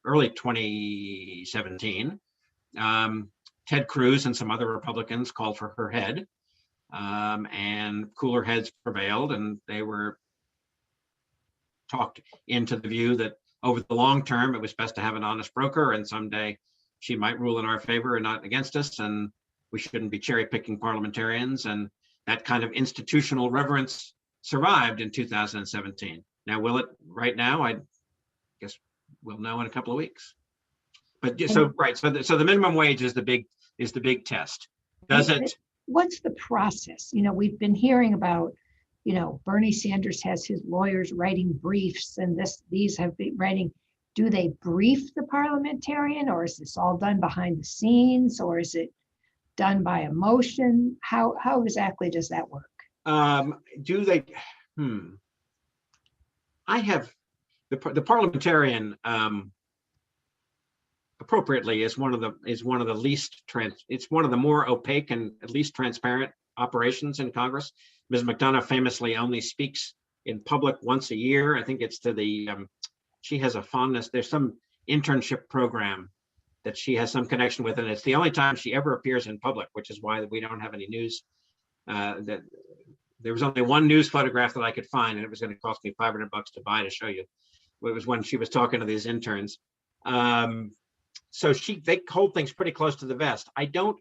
early 2017, Ted Cruz and some other Republicans called for her head, and cooler heads prevailed, and they were talked into the view that over the long term, it was best to have an honest broker, and someday she might rule in our favor and not against us, and we shouldn't be cherry picking parliamentarians. And that kind of institutional reverence survived in 2017. Now, will it right now? I guess we'll know in a couple of weeks. But so the minimum wage is the big test. Does it? What's the process? We've been hearing about, Bernie Sanders has his lawyers writing briefs, and these have been writing. Do they brief the parliamentarian, or is this all done behind the scenes, or is it done by a motion? How exactly does that work? Do they? I have the parliamentarian appropriately is one of the least it's one of the more opaque and at least transparent operations in Congress. Ms. McDonough famously only speaks in public once a year. I think it's to the she has a fondness. There's some internship program that she has some connection with, and it's the only time she ever appears in public, which is why we don't have any news. That there was only one news photograph that I could find, and it was going to cost me $500 to buy to show you. It was when she was talking to these interns. So they hold things pretty close to the vest. I don't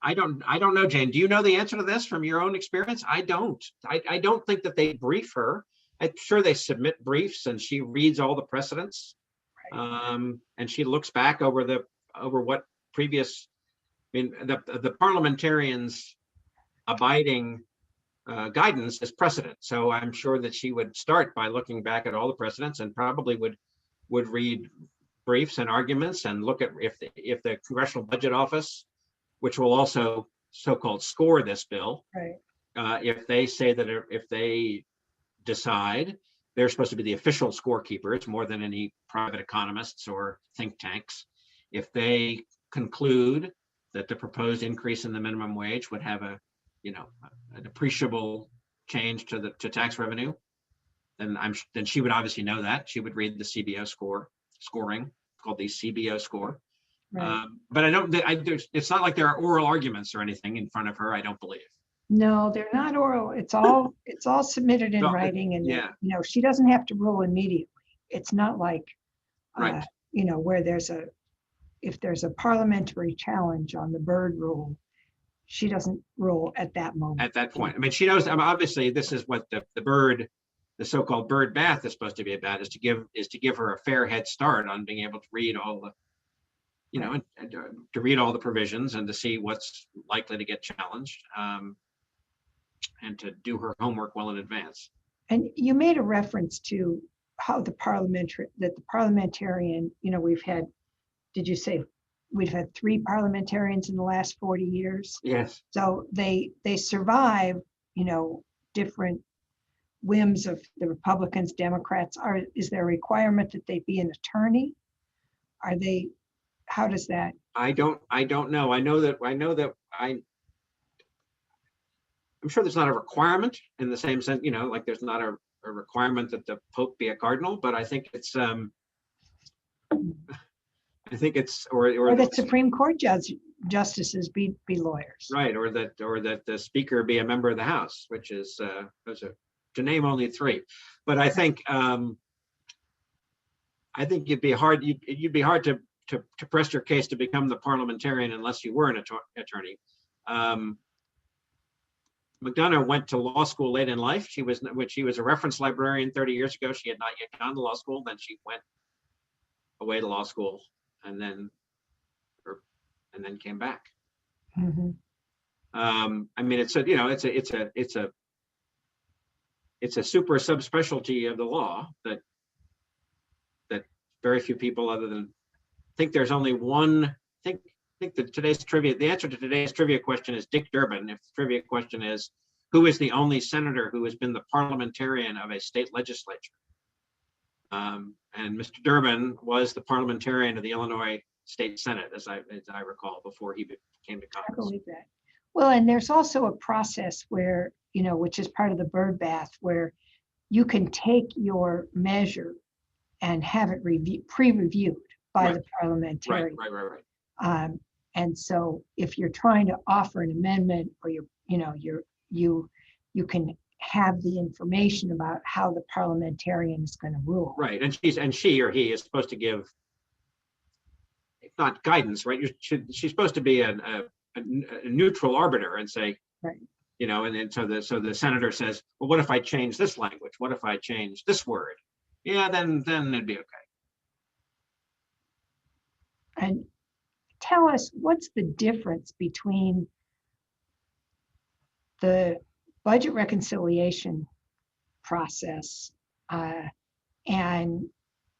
know, Jane. Do you know the answer to this from your own experience? I don't. I don't think that they brief her. I'm sure they submit briefs and she reads all the precedents. And she looks back over what previous, the parliamentarians' abiding guidance is precedent. So I'm sure that she would start by looking back at all the precedents and probably would read briefs and arguments and look at if the Congressional Budget Office, which will also so-called score this bill, right. If they say that if they decide, they're supposed to be the official scorekeepers more than any private economists or think tanks. If they conclude that the proposed increase in the minimum wage would have an appreciable change to tax revenue, then she would obviously know that. She would read the CBO scoring, called the CBO score. Right. But it's not like there are oral arguments or anything in front of her, I don't believe. No, they're not oral. It's all submitted in writing, and she doesn't have to rule immediately. It's not like right. Where if there's a parliamentary challenge on the Byrd rule, she doesn't rule at that moment. At that point. She knows, obviously this is what the so-called Byrd bath is supposed to be about, is to give her a fair head start on being able to read all the to read all the provisions and to see what's likely to get challenged, and to do her homework well in advance. And you made a reference to how the parliamentarian, we've had, did you say we've had 3 parliamentarians in the last 40 years? Yes. So they survive, different whims of the Republicans, Democrats? Is there a requirement that they be an attorney? How does that? I don't know. I'm sure there's not a requirement in the same sense, like there's not a requirement that the Pope be a cardinal, but I think it's or that Supreme Court justices be lawyers. Right, or that the Speaker be a member of the House, which is to name only three. But I think you'd be hard to press your case to become the parliamentarian unless you were an attorney. McDonough went to law school late in life. She was a reference librarian 30 years ago. She had not yet gone to law school. Then she went away to law school and then came back. Mm-hmm. I mean, it's a super subspecialty of the law that very few people other than think there's only one. I think that the answer to today's trivia question is Dick Durbin. If the trivia question is, who is the only senator who has been the parliamentarian of a state legislature? And Mr. Durbin was the parliamentarian of the Illinois State Senate, as I recall, before he came to Congress. I believe that. Well, and there's also a process where, which is part of the bird bath, where you can take your measure and have it pre-reviewed by the parliamentarian. Right. And so if you're trying to offer an amendment, or you can have the information about how the parliamentarian is going to rule. Right, and she or he is supposed to give, if not guidance, right? She's supposed to be a neutral arbiter and say, right. And then so the senator says, well, what if I change this language? What if I change this word? Yeah, then it'd be okay. And tell us, what's the difference between the budget reconciliation process and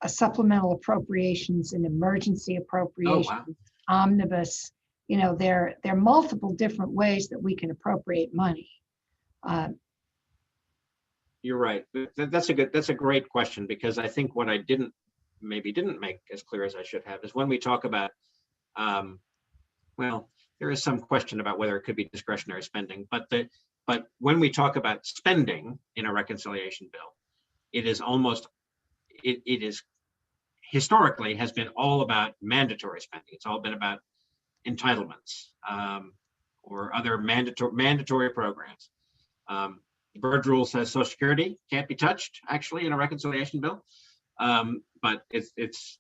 a supplemental appropriations and emergency appropriations, omnibus? There are multiple different ways that we can appropriate money. You're right. That's a great question, because I think what I didn't make as clear as I should have is when we talk about, there is some question about whether it could be discretionary spending, but when we talk about spending in a reconciliation bill, it is historically has been all about mandatory spending. It's all been about entitlements or other mandatory programs. The Byrd Rule says Social Security can't be touched actually in a reconciliation bill, but it's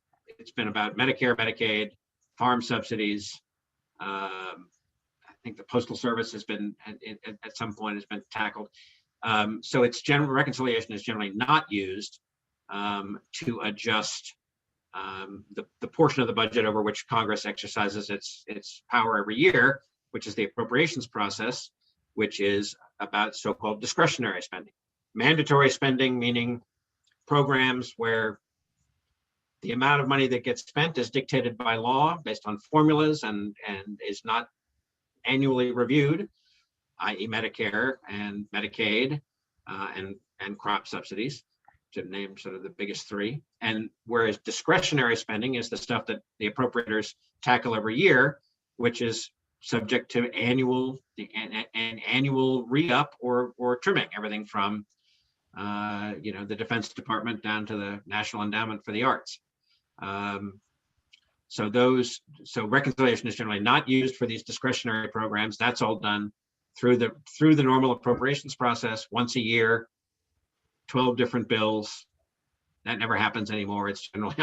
been about Medicare, Medicaid, farm subsidies. I think the Postal Service has been at some point has been tackled. So reconciliation is generally not used to adjust the portion of the budget over which Congress exercises its power every year, which is the appropriations process, which is about so-called discretionary spending. Mandatory spending, meaning programs where the amount of money that gets spent is dictated by law based on formulas and is not annually reviewed, i.e. Medicare and Medicaid and crop subsidies, to name sort of the biggest three. And whereas discretionary spending is the stuff that the appropriators tackle every year, which is subject to annual re-up or trimming, everything from the Defense Department down to the National Endowment for the Arts. So reconciliation is generally not used for these discretionary programs. That's all done through the normal appropriations process once a year, 12 different bills. That never happens anymore. It's generally,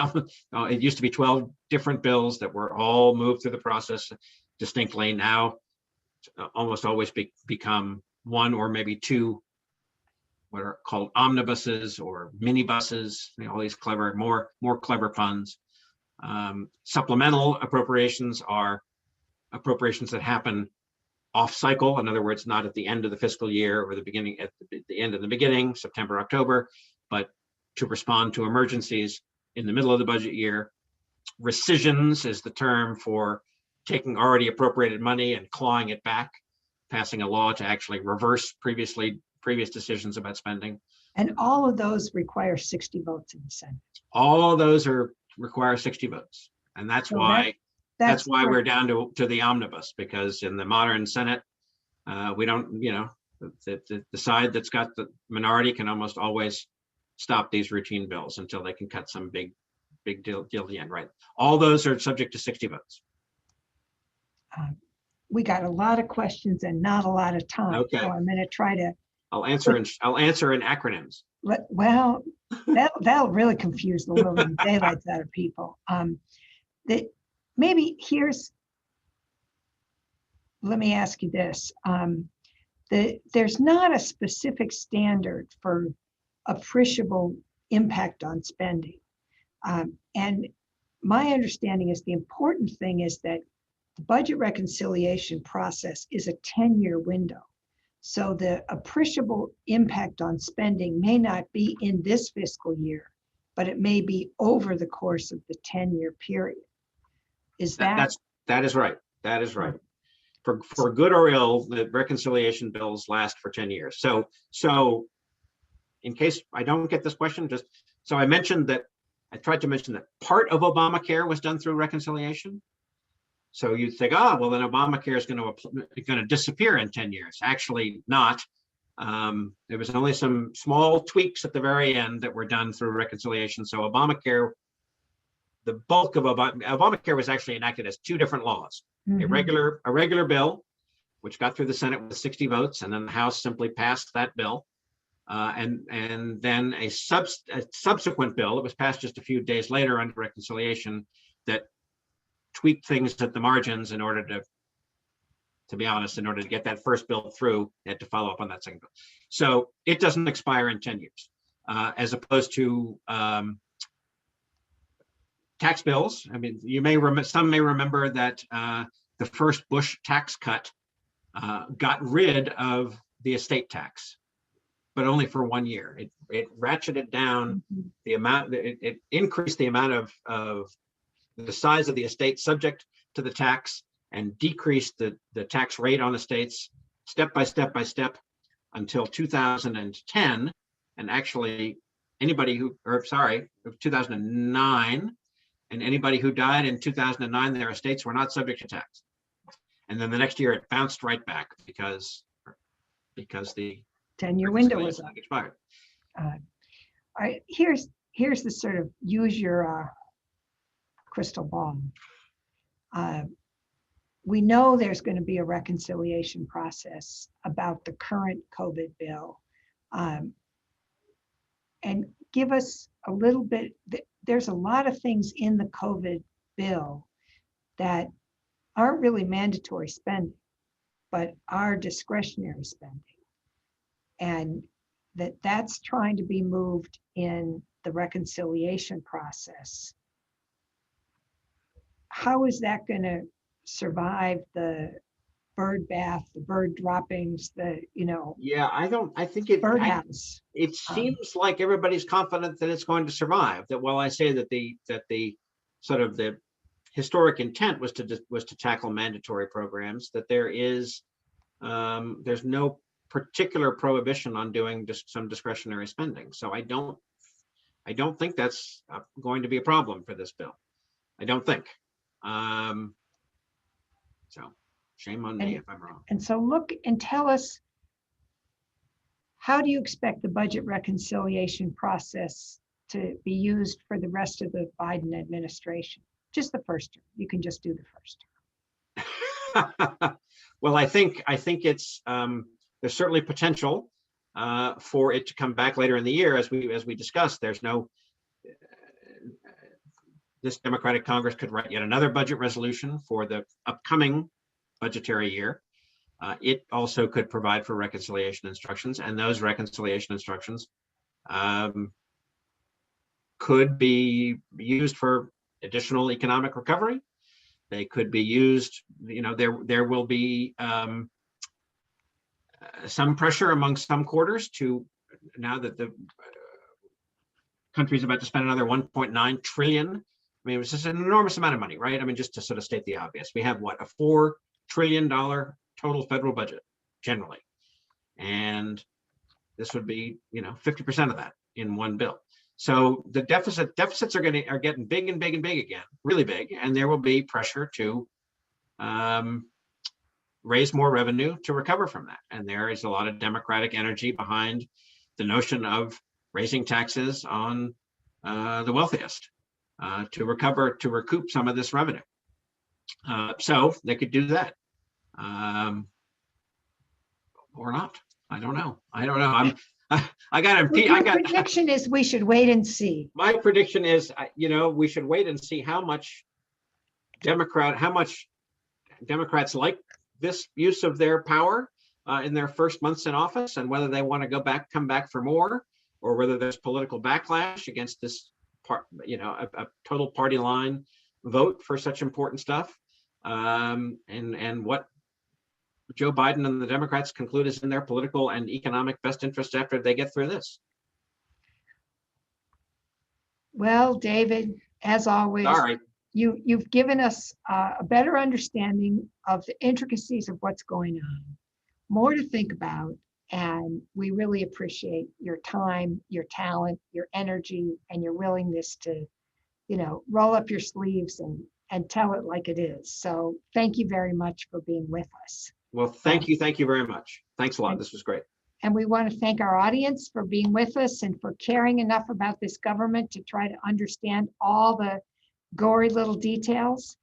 it used to be 12 different bills that were all moved through the process distinctly. Now almost always become one or maybe two what are called omnibuses or minibuses, all these more clever puns. Supplemental appropriations are appropriations that happen off cycle. In other words, not at the end of the fiscal year or at the end of the beginning, September, October, but to respond to emergencies in the middle of the budget year. Rescissions is the term for taking already appropriated money and clawing it back. passing a law to actually reverse previous decisions about spending. And all of those require 60 votes in the Senate. All of those require 60 votes. And that's So why that's why great. we're down to the omnibus, because in the modern Senate, we don't, the side that's got the minority can almost always stop these routine bills until they can cut some big deal at the end, right? All those are subject to 60 votes. We got a lot of questions and not a lot of time. Okay. So I'm going to try to. I'll answer in acronyms. Well, that'll really confuse the living daylights out of people. Maybe let me ask you this. There's not a specific standard for appreciable impact on spending. And my understanding is the important thing is that the budget reconciliation process is a 10-year window. So the appreciable impact on spending may not be in this fiscal year, but it may be over the course of the 10-year period. That is right. That is right. For good or ill, the reconciliation bills last for 10 years. So in case I don't get this question, so I tried to mention that part of Obamacare was done through reconciliation. So you think, well, then Obamacare is going to disappear in 10 years. Actually not. There was only some small tweaks at the very end that were done through reconciliation. So Obamacare, the bulk of Obamacare was actually enacted as two different laws. Mm-hmm. A regular bill, which got through the Senate with 60 votes, and then the House simply passed that bill. And then a subsequent bill that was passed just a few days later under reconciliation that tweaked things at the margins in order to be honest, in order to get that first bill through, they had to follow up on that second bill. So it doesn't expire in 10 years, as opposed to tax bills. I mean, some may remember that the first Bush tax cut got rid of the estate tax, but only for 1 year. It ratcheted down the amount, it increased the amount of the size of the estate subject to the tax and decreased the tax rate on estates step by step until 2010. And actually 2009, and anybody who died in 2009, their estates were not subject to tax. And then the next year it bounced right back because the 10-year window was expired. Here's the sort of use your crystal ball. We know there's going to be a reconciliation process about the current COVID bill. And give us a little bit, there's a lot of things in the COVID bill that aren't really mandatory spending, but are discretionary spending. And that's trying to be moved in the reconciliation process. How is that going to survive the bird bath, the bird droppings, Yeah, I think it birdhouse. It seems like everybody's confident that it's going to survive. That while I say that the sort of the historic intent was to tackle mandatory programs, that there's no particular prohibition on doing just some discretionary spending. So I don't think that's going to be a problem for this bill. I don't think. So shame on me if I'm wrong. And so look and tell us, how do you expect the budget reconciliation process to be used for the rest of the Biden administration? Just the first term. You can just do the first term. Well, I think it's there's certainly potential for it to come back later in the year, as we discussed. There's no this Democratic Congress could write yet another budget resolution for the upcoming budgetary year. It also could provide for reconciliation instructions, and those reconciliation instructions could be used for additional economic recovery. They could be used, there will be some pressure among some quarters now that the country's about to spend another 1.9 trillion. I mean, it's just an enormous amount of money, right? I mean, just to sort of state the obvious, we have a $4 trillion total federal budget. generally. And this would be, 50% of that in one bill. So the deficits are getting big and big and big again, really big, and there will be pressure to raise more revenue to recover from that. And there is a lot of Democratic energy behind the notion of raising taxes on the wealthiest to recoup some of this revenue. So they could do that, or not. I don't know. Prediction is we should wait and see. My prediction is, we should wait and see how much Democrats like this use of their power in their first months in office, and whether they want to come back for more, or whether there's political backlash against this part, a total party line vote for such important stuff, and what Joe Biden and the Democrats conclude is in their political and economic best interest after they get through this. Well, David, as always, Sorry. You've given us a better understanding of the intricacies of what's going on, more to think about, and we really appreciate your time, your talent, your energy, and your willingness to, roll up your sleeves and tell it like it is. So thank you very much for being with us. Well, thank you very much. Thanks a lot. This was great. And we want to thank our audience for being with us and for caring enough about this government to try to understand all the gory little details.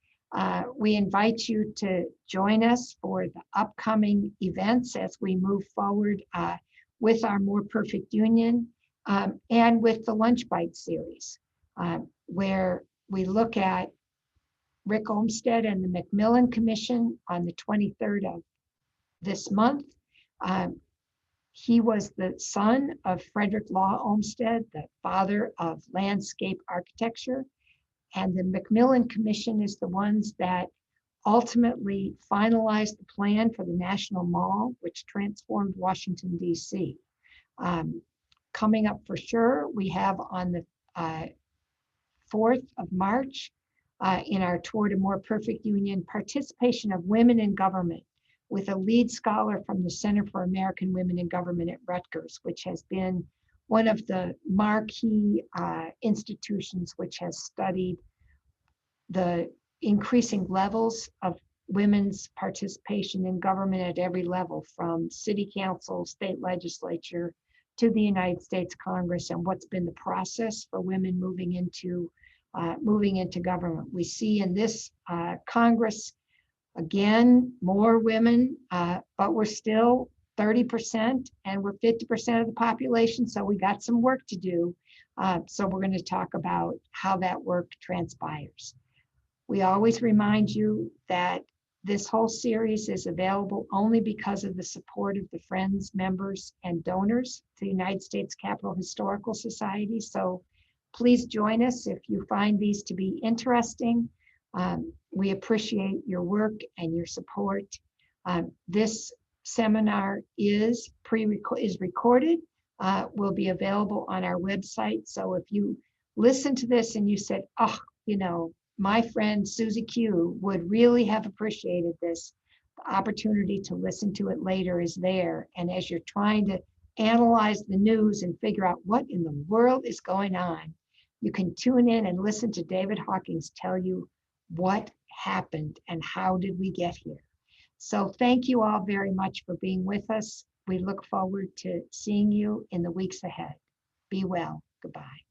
We invite you to join us for the upcoming events as we move forward with our More Perfect Union and with the Lunch Bite series, where we look at Rick Olmsted and the Macmillan Commission on the 23rd of this month. He was the son of Frederick Law Olmsted, the father of landscape architecture. And the Macmillan Commission is the ones that ultimately finalized the plan for the National Mall, which transformed Washington, D.C. Coming up for sure, we have on the 4th of March in our Tour to More Perfect Union, participation of women in government with a lead scholar from the Center for American Women in Government at Rutgers, which has been one of the marquee institutions which has studied the increasing levels of women's participation in government at every level, from city council, state legislature, to the United States Congress, and what's been the process for women moving into government. We see in this Congress, again, more women, but we're still 30% and we're 50% of the population, so we got some work to do. So we're going to talk about how that work transpires. We always remind you that this whole series is available only because of the support of the friends, members, and donors to the United States Capitol Historical Society. So please join us if you find these to be interesting. We appreciate your work and your support. This seminar is recorded, will be available on our website. So if you listen to this and you said, oh, my friend Susie Q would really have appreciated this, the opportunity to listen to it later is there. And as you're trying to analyze the news and figure out what in the world is going on, you can tune in and listen to David Hawkings tell you what happened and how did we get here. So thank you all very much for being with us. We look forward to seeing you in the weeks ahead. Be well. Goodbye.